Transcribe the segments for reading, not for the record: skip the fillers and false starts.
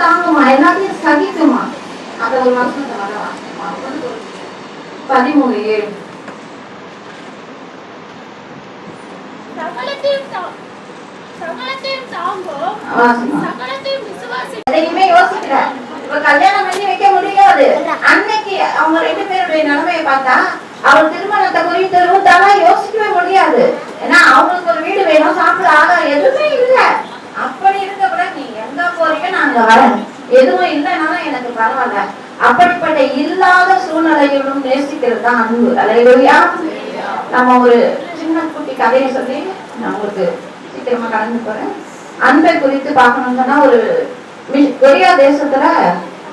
தாங்குமா, எல்லாத்தையும் சகிக்குமா. அந்த ஒரு வசனத்தை வர 13:7. எதையுமே யோசிக்கிற. இப்ப கல்யாணம் பண்ணி வைக்க முடியாது. அன்னைக்கு அவங்க 2 பேருடைய நிலைமையை பார்த்தா அவள் திருமணத்தை குறித்து ரூத்தாலாம் யோசிக்கவே முடியாது. ஏன்னா அவங்களுக்கு ஒரு வீடு வேணும், சாப்பிட ஆகாரம் எதுவுமே இல்லை. அப்படி இருக்க கூட நீ எங்க போறீங்க, நாங்க வரேன், எதுவும் இல்லைனாலும் எனக்கு பரவாயில்ல. அப்படிப்பட்ட இல்லாத சூழ்நிலைகளும் நேசிக்கிறது தான் அன்பு. அல்லேலூயா. நம்ம ஒரு சின்ன குட்டி கதையை சொல்லி நான் உங்களுக்கு சீக்கிரமா கடந்து போறேன். அன்பை குறித்து பார்க்கணும்னா, ஒரு கொரியா தேசத்துல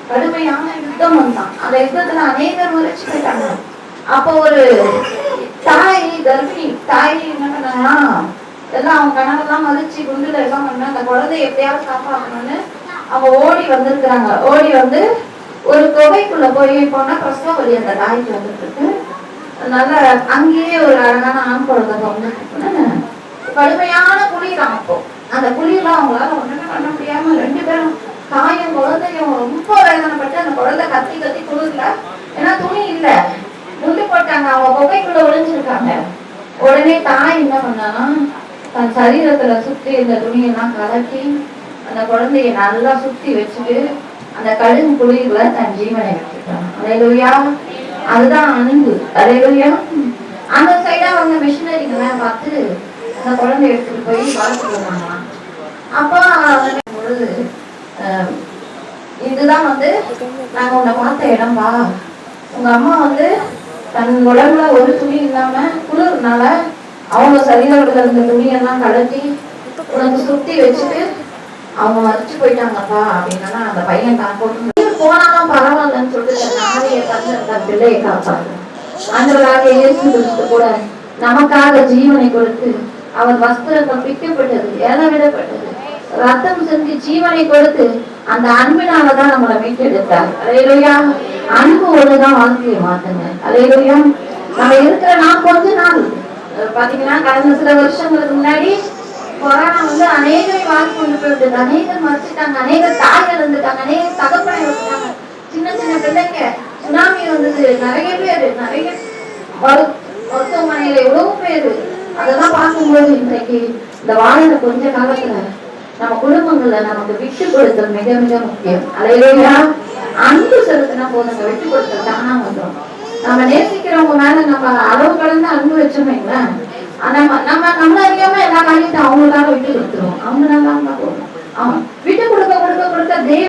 கடுமையான யுத்தம் வந்தான். அந்த யுத்தத்துல அநேகர் மறைச்சு போயிட்டாங்க. அப்போ ஒரு தாய், கர்ப்பிணி தாய் என்ன பண்ணாங்கன்னா, எல்லாம் அவங்க கணவெல்லாம் மதிச்சு குண்டுல எல்லாம் பண்ண அந்த குழந்தை எப்படியாவது காப்பாற்றணும்னு அவங்க ஓடி வந்திருக்கிறாங்க. ஓடி வந்து ஒரு குகைக்குள்ள போய் போனா பிரசவ வலி அந்த தாய்க்கு வந்துட்டு இருக்கு. அதனால அங்கேயே ஒரு அழகான ஆண் குழந்தை வந்துட்டு கடுமையான குளிர். அப்போ அந்த குளிர்லாம் அவங்களால ஒண்ணுமே பண்ண முடியாம 2 பேரும் தாயும் குழந்தையும் ரொம்ப வேதனைப்பட்டு அந்த குழந்தை கத்தி கத்தி குளிர்ல, ஏன்னா துணி இல்லை, முண்டு போட்டாங்க, அவங்க குகைக்குள்ள ஒளிஞ்சிருக்காங்க. உடனே தாய் என்ன பண்ணானா, தன் சரீரத்துல சுத்தி இந்த துணியெல்லாம் கலட்டி அந்த குழந்தைய நல்லா சுத்தி வச்சுட்டு அந்த கடும் குளிர்ல தன் ஜீவனை வச்சுட்டாங்க. அல்லேலூயா. அதுதான் அன்பு. அல்லேலூயா. அந்த சைடா அவங்க மிஷினரிங்கெல்லாம் பார்த்து அந்த குழந்தைய எடுத்துட்டு போய் வளர்த்துருவாங்க. அப்போ பொழுது இதுதான் வந்து நாங்க உன்னை பார்த்த இடம்பா, உங்க அம்மா வந்து தன் உடம்புல ஒரு துணி இல்லாம குளிர்னால அவங்க சரீரத்துல இருந்த துணியெல்லாம் கலட்டி உனக்கு சுத்தி வச்சுட்டு அவங்க மறைச்சு போயிட்டாங்கப்பா அப்படின்னா, அந்த பையன் தான் போட்டு போனாலும் பரவாயில்லன்னு சொல்லிட்டு நாளைய தந்த பிள்ளையை காப்பாங்க. ஆண்டவராக இயேசு கிறிஸ்து கூட நமக்காக ஜீவனை கொடுத்து அவர் வஸ்திரங்கள் பிக்கப்பட்டது, ஏலவிடப்பட்டது, ரத்தம் செஞ்சு ஜீவனை கொடுத்து அந்த அன்பினாலதான் நம்மளை மீட்டெடுத்தார். அல்லேலூயா. அன்பு ஒண்ணுதான் வாழ்க்கையை மாத்துங்க. அல்லேலூயா. நம்ம இருக்கிற கொஞ்ச நாள் பாத்தீங்கன்னா, கடந்த சில வருஷங்களுக்கு முன்னாடி கொரோனா வந்து அநேகரை வாழ்க்கை கொண்டு போயிட்டு, அநேகர் மறைச்சிட்டாங்க, அநேகர் தாய்கள் இருந்துட்டாங்க, அநேகர் தகப்பனை வச்சுட்டாங்க, சின்ன சின்ன பிள்ளைங்க, சுனாமி வந்தது, நிறைய பேரு நிறைய மருத்துவமனையில எவ்வளவு பேரு. அதெல்லாம் பார்க்கும்போது இன்றைக்கு இந்த வாழ்ந்த கொஞ்ச காலத்துல நம்ம குடும்பங்கள்ல நமக்கு விட்டு கொடுத்தல் மிக மிக முக்கியம். அல்லேலூயா. அன்பு செலுத்தினா போதுங்க, விட்டு கொடுத்தல் தானா வந்துடும். நம்ம நேசிக்கிறவங்க மேல நம்ம அளவு கடந்து அன்பு வச்சோமேங்களா, நம்ம அறியாம எல்லா காரியத்தையும் அவங்களுக்காக விட்டு கொடுத்துருவோம். அவங்க நல்லா போதும். அவன் விட்டு கொடுக்க கொடுக்க கொடுக்க